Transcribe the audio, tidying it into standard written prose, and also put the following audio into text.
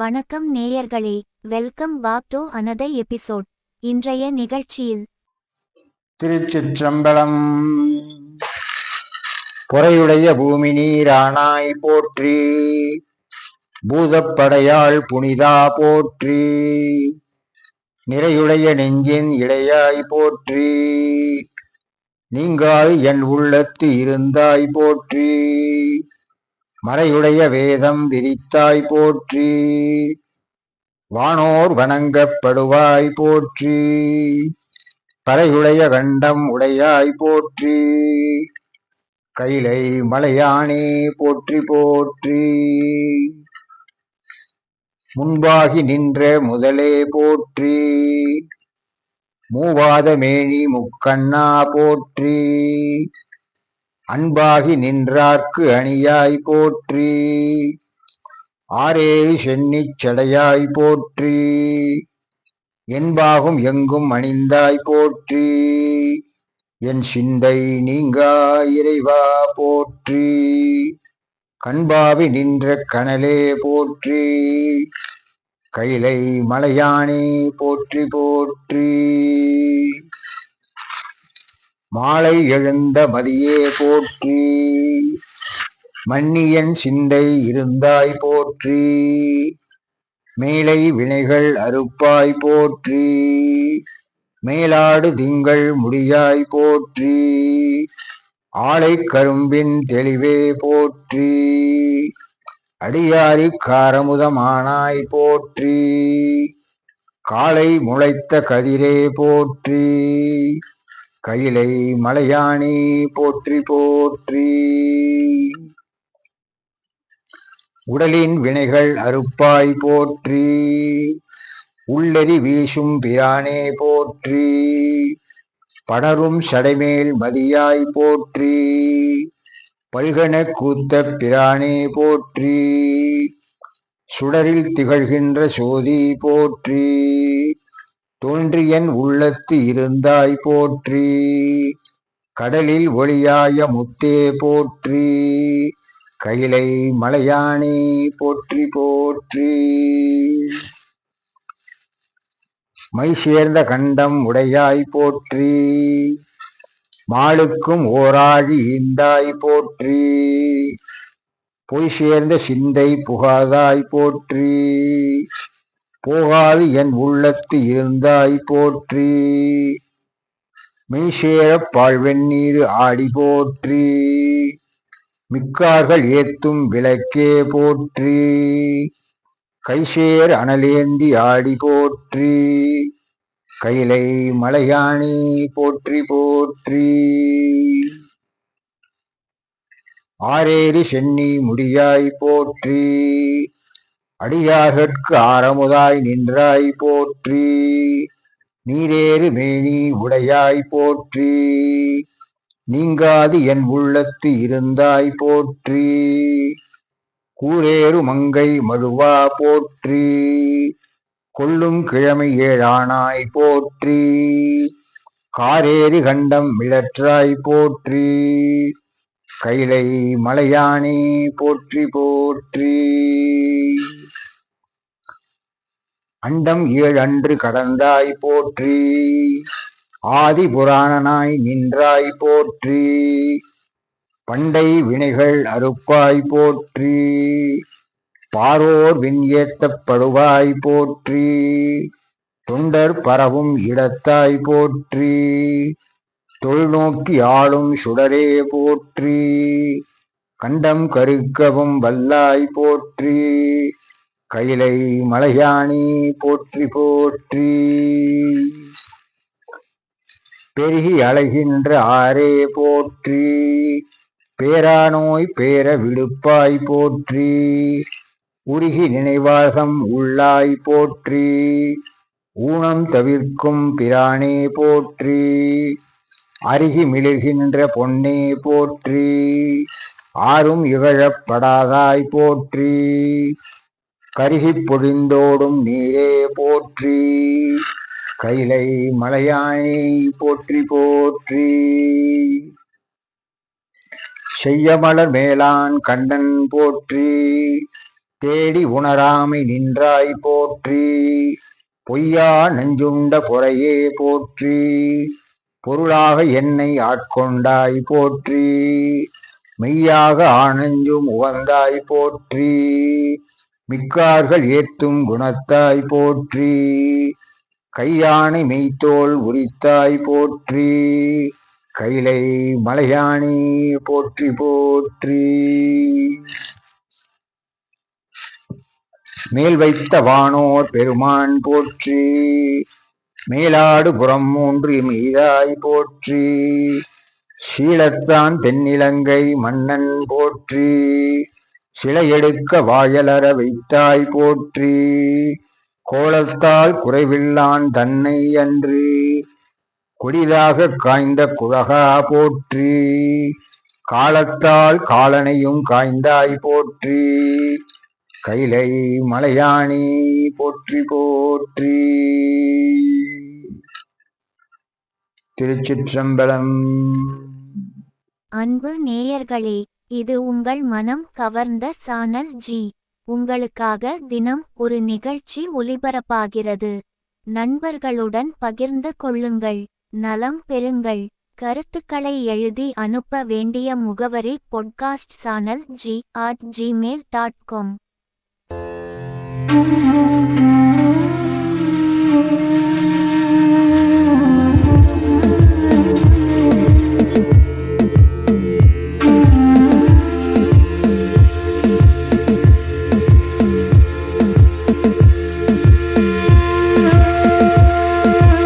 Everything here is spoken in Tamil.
வணக்கம் நேயர்களே, welcome back to another episode. இன்றைய நிகழ்ச்சியில் திருச்சிற்றம்பலம். பொறையுடைய பூமி நீரானாய் போற்றி, பூதப்படையாள் புனிதா போற்றி, நிறையுடைய நெஞ்சின் இடையாய் போற்றி, நீங்காய் என் உள்ளத்து இருந்தாய் போற்றி, மறையுடைய வேதம் விரித்தாய் போற்றி, வானோர் வணங்கப்படுவாய் போற்றி, பறையுடைய கண்டம் உடையாய் போற்றி, கைலை மலையானே போற்றி போற்றி, முன்பாகி நின்ற முதலே போற்றி, மூவாத மேனி முக்கண்ணா போற்றி, அன்பாகி நின்றார்க்கு அணியாய் போற்றி, ஆரேழு சென்னிச் சடையாய் போற்றி, என்பாகும் எங்கும் அணிந்தாய் போற்றி, என் சிந்தை நீங்கா இறைவா போற்றி, கண்பாவி நின்ற கனலே போற்றி, கைலை மலையானே போற்றி போற்றி, மாலை எழுந்த மதியே போற்றி, மன்னியன் சிந்தை இருந்தாய் போற்றி, மேலை வினைகள் அறுப்பாய் போற்றி, மேலாடு திங்கள் முடியாய் போற்றி, ஆலை கரும்பின் தெளிவே போற்றி, அடியாரி காரமுதமானாய் போற்றி, காலை முளைத்த கதிரே போற்றி, கைலை மலையானே போற்றி போற்றி, உடலின் வினைகள் அறுப்பாய் போற்றி, உள்ளெறி வீசும் பிரானே போற்றி, படரும் சடைமேல் மதியாய் போற்றி, பல்கன கூத்த பிரானே போற்றி, சுடரில் திகழ்கின்ற சோதி போற்றி, தோன்றியன் உள்ளத்து இருந்தாய் போற்றி, கடலில் ஒளியாய முத்தே போற்றி, கைலை மலையானே போற்றி போற்றி, மை சேர்ந்த கண்டம் உடையாய் போற்றி, மாளுக்கும் ஓராழி ஈந்தாய் போற்றி, பொய் சேர்ந்த சிந்தை புகாதாய் போற்றி, போகாது என் உள்ளத்து இருந்தாய் போற்றி, மெய்சேரப் பாழ்வெண்ணீர் ஆடி போற்றி, மிக்கார்கள் ஏத்தும் விளக்கே போற்றி, கைசேர் அனலேந்தி ஆடி போற்றி, கைலை மலையானே போற்றி போற்றி, ஆரேரி சென்னி முடியாய் போற்றி, அடியார்கட்கு ஆரமுதாய் நின்றாய் போற்றி, நீரேறு மேனி உடையாய் போற்றி, நீங்காது என் உள்ளத்து இருந்தாய் போற்றி, கூரேறு மங்கை மழுவா போற்றி, கொல்லும் கிழமை ஏழானாய் போற்றி, காரேரி கண்டம் மிளற்றாய் போற்றி, கைலை மலையானே போற்றி போற்றி, அண்டம் ஏழு அன்று கடந்தாய் போற்றி, ஆதி புராணனாய் நின்றாய் போற்றி, பண்டை வினைகள் அறுப்பாய் போற்றி, பாரோர் விண் ஏத்தப்படுவாய் போற்றி, தொண்டர் பரவும் இடத்தாய் போற்றி, தொல்நோக்கி ஆளும் சுடரே போற்றி, கண்டம் கருக்கவும் வல்லாய் போற்றி, கைலை மலையானே போற்றி போற்றி, பெருகி அலைகின்ற ஆரே போற்றி, பேரானோய் பேர விடுப்பாய் போற்றி, உருகி நினைவாசம் உள்ளாய் போற்றி, ஊனம் தவிர்க்கும் பிரானே போற்றி, அருகி மிளிர்கின்ற பொன்னே போற்றி, ஆரும் இகழப்படாதாய் போற்றி, கருகிப் பொழிந்தோடும் நீரே போற்றி, கைலை மலையானே போற்றி போற்றி, செய்யமலர் மேலான் கண்ணன் போற்றி, தேடி உணராமை நின்றாய் போற்றி. பொய்யா நெஞ்சுண்ட பொறையே போற்றி. பொருளாக என்னை ஆட்கொண்டாய் போற்றி. மெய்யாக ஆனஞ்சும் உவந்தாய் போற்றி. மிக்கார்கள் ஏத்தும் குணத்தாய் போற்றி. கையானை மெய்த்தோள் உரித்தாய் போற்றி. கைலை மலையானி போற்றி போற்றி. மேல் வைத்த வானோர் பெருமான் போற்றி. மேலாடு புறம் மூன்று மீதாய் போற்றி. சீலத்தான் தென்னிலங்கை மன்னன் போற்றி. சிலையெடுக்க வாயலற வைத்தாய் போற்றி. கோலத்தால் குறைவில்லான் தன்னை அன்று கொடிதாக காய்ந்த குழகா போற்றி. காலத்தால் காலனையும் காய்ந்தாய் போற்றி. கைலை மலையானி போற்றி போற்றி. திருச்சிற்றம்பலம். அன்பு நேயர்களே, இது உங்கள் மனம் கவர்ந்த சானல் ஜி. உங்களுக்காக தினம் ஒரு நிகழ்ச்சி ஒலிபரப்பாகிறது. நண்பர்களுடன் பகிர்ந்து கொள்ளுங்கள், நலம் பெறுங்கள். கருத்துக்களை எழுதி அனுப்ப வேண்டிய முகவரி podcastsanalg@gmail.com.